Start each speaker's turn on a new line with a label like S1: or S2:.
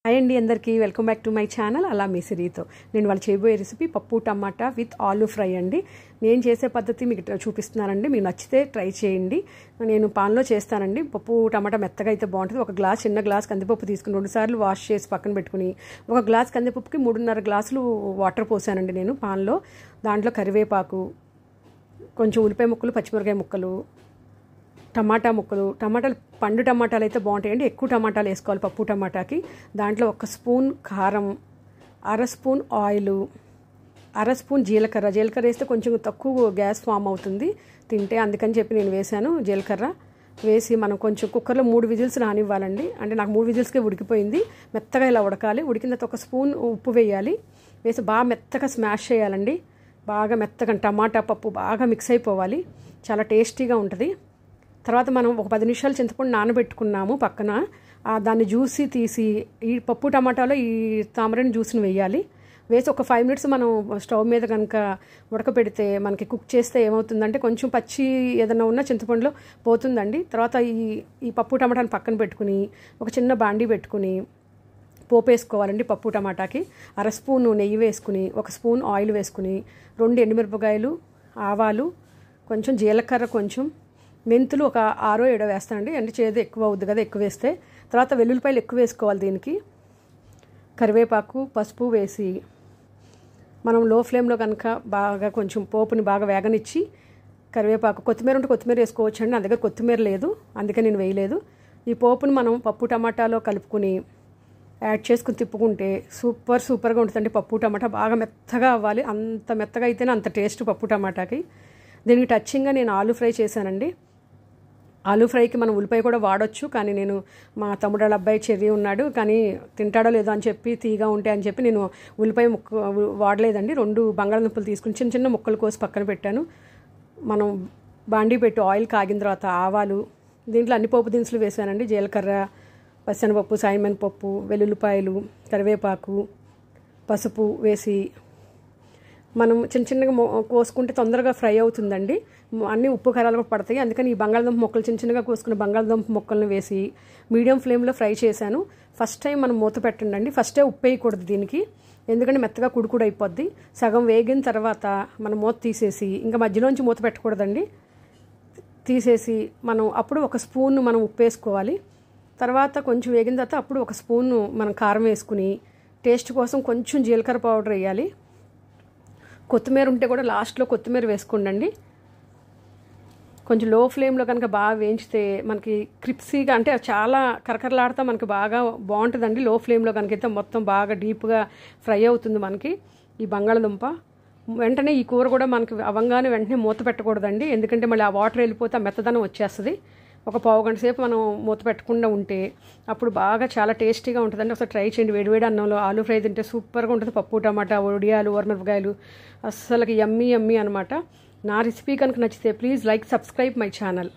S1: Hi అండి అందరికీ welcome back to my channel అలా మీ సిరితో నేను వాళ్ళు చేయబోయే రెసిపీ పప్పు టమాటా విత్ ఆలూ ఫ్రై అండి. నేను చేసే పద్ధతి మీకు చూపిస్తున్నానండి. మీకు నచ్చితే ట్రై చేయండి. నేను పాన్లో చేస్తానండి. పప్పు టమాటా మెత్తగా అయితే బాగుంటుంది. ఒక గ్లాస్ చిన్న గ్లాస్ కందిపప్పు తీసుకుని 2 సార్లు వాష్ చేసి పక్కన పెట్టుకుని ఒక గ్లాస్ కందిపప్పుకి 3.5 గ్లాసులు వాటర్ పోసానండి నేను పాన్లో. దాంట్లో కరివేపాకు, కొంచెం ఉల్లిపాయ ముక్కలు, పచ్చిమిరకాయ ముక్కలు, టమాటా ముక్కలు, పండు టమాటాలు అయితే బాగుంటాయండి. ఎక్కువ టమాటాలు వేసుకోవాలి పప్పు టమాటాకి. దాంట్లో 1 స్పూన్ కారం, 1/2 స్పూన్ ఆయిల్, 1/2 స్పూన్ జీలకర్ర. జీలకర్ర వేస్తే కొంచెం తక్కువ గ్యాస్ ఫామ్ అవుతుంది తింటే, అందుకని చెప్పి నేను వేసాను జీలకర్ర. వేసి మనం కొంచెం కుక్కర్లో 3 విజిల్స్ రానివ్వాలండి. అంటే నాకు 3 విజిల్స్కే ఉడికిపోయింది. మెత్తగా ఇలా ఉడకాలి. ఉడికిన తర్వాత 1 స్పూన్ ఉప్పు వేయాలి. వేసి బాగా మెత్తగా స్మాష్ చేయాలండి. బాగా మెత్తగా టమాటా పప్పు బాగా మిక్స్ అయిపోవాలి. చాలా టేస్టీగా ఉంటుంది. తర్వాత మనం ఒక 10 నిమిషాలు చింతపండు నానబెట్టుకున్నాము పక్కన. దాన్ని జ్యూసి తీసి ఈ పప్పు టమాటాలో ఈ తామరని జ్యూస్ని వేయాలి. వేసి ఒక 5 మినిట్స్ మనం స్టవ్ మీద కనుక ఉడకపెడితే మనకి కుక్ చేస్తే ఏమవుతుందంటే కొంచెం పచ్చి ఏదైనా ఉన్నా చింతపండులో పోతుందండి. తర్వాత ఈ పప్పు టమాటాని పక్కన పెట్టుకుని ఒక చిన్న బాండీ పెట్టుకుని పోపు వేసుకోవాలండి. పప్పు టమాటాకి 1/2 స్పూన్ నెయ్యి వేసుకుని 1 స్పూన్ ఆయిల్ వేసుకుని 2 ఎండుమిరపకాయలు, ఆవాలు, కొంచెం జీలకర్ర, కొంచెం మెంతులు ఒక 6-7 వేస్తానండి. అంటే చేదు ఎక్కువ అవుద్ది కదా ఎక్కువ వేస్తే. తర్వాత వెల్లుల్లిపాయలు ఎక్కువ వేసుకోవాలి దీనికి. కరివేపాకు, పసుపు వేసి మనం లో ఫ్లేమ్లో కనుక బాగా కొంచెం పోపుని బాగా వేగనిచ్చి కరివేపాకు, కొత్తిమీర ఉంటే కొత్తిమీర వేసుకోవచ్చు అండి. నా దగ్గర కొత్తిమీర లేదు, అందుకే నేను వేయలేదు. ఈ పోపుని మనం పప్పు టమాటాలో కలుపుకుని యాడ్ చేసుకుని తిప్పుకుంటే సూపర్గా ఉంటుందండి. పప్పు టమాటా బాగా మెత్తగా అవ్వాలి. అంత మెత్తగా అయితేనే అంత టేస్ట్ పప్పు టమాటాకి. దీనికి టచ్చింగ్గా నేను ఆలూ ఫ్రై చేశానండి. ఆలూ ఫ్రైకి మనం ఉల్లిపాయ కూడా వాడొచ్చు, కానీ నేను మా తమ్ముడు వాళ్ళ అబ్బాయి చెర్రీ ఉన్నాడు, కానీ తింటాడో లేదో అని చెప్పి తీగా ఉంటే అని చెప్పి నేను ఉల్లిపాయ ముక్క వాడలేదండి. 2 బంగాళదుంపలు తీసుకుని చిన్న చిన్న ముక్కలు కోసి పక్కన పెట్టాను. మనం బాండీ పెట్టి ఆయిల్ కాగిన తర్వాత ఆవాలు, దీంట్లో అన్ని పోపు దినుసులు వేసానండి. జీలకర్ర, పచ్చెనపప్పు, సాయిమినపప్పు, వెల్లుల్లిపాయలు, కరివేపాకు, పసుపు వేసి మనం చిన్నగా కోసుకుంటే తొందరగా ఫ్రై అవుతుందండి. అన్నీ ఉప్పు కారాలు కూడా పడతాయి. అందుకని ఈ బంగాళదుంప ముక్కలు చిన్నగా కోసుకున్న బంగాళదుంప ముక్కలను వేసి మీడియం ఫ్లేమ్లో ఫ్రై చేశాను. ఫస్ట్ టైం మనం మూత పెట్టండి. ఫస్టే ఉప్పు వేయకూడదు దీనికి, ఎందుకంటే మెత్తగా కుడుకుడు అయిపోద్ది. సగం వేగిన తర్వాత మనం మూత తీసేసి, ఇంకా మధ్యలోంచి మూత పెట్టకూడదండి. తీసేసి మనం అప్పుడు 1 స్పూన్ మనం ఉప్పు వేసుకోవాలి. తర్వాత కొంచెం వేగిన తర్వాత అప్పుడు 1 స్పూన్ మనం కారం వేసుకుని టేస్ట్ కోసం కొంచెం జీలకర్ర పౌడర్ వేయాలి. కొత్తిమీర ఉంటే కూడా లాస్ట్లో కొత్తిమీర వేసుకోండి. కొంచెం లో ఫ్లేమ్లో కనుక బాగా వేయించితే మనకి క్రిప్సీగా, అంటే చాలా కరకరలాడుతూ మనకి బాగా బాగుంటుందండి. లో ఫ్లేమ్లో కనుకైతే మొత్తం బాగా డీప్గా ఫ్రై అవుతుంది మనకి ఈ బంగాళదుంప. వెంటనే ఈ కూర కూడా మనకి అవ్వంగానే వెంటనే మూత పెట్టకూడదండి, ఎందుకంటే మళ్ళీ ఆ వాటర్ వెళ్ళిపోతే ఆ మెత్తదనం వచ్చేస్తుంది. ఒక పావు గంట సేపు మనం మూత పెట్టకుండా ఉంటే అప్పుడు బాగా చాలా టేస్టీగా ఉంటుందండి. ఒకసారి ట్రై చేయండి. వేడివేడి అన్నంలో ఆలూ ఫ్రై తింటే సూపర్గా ఉంటుంది. పప్పు టమాటా, వడియాలు, ఊరమిరపకాయలు అస్సలకి యమ్మీ అనమాట. నా రెసిపీ కనుక నచ్చితే please like, subscribe my channel.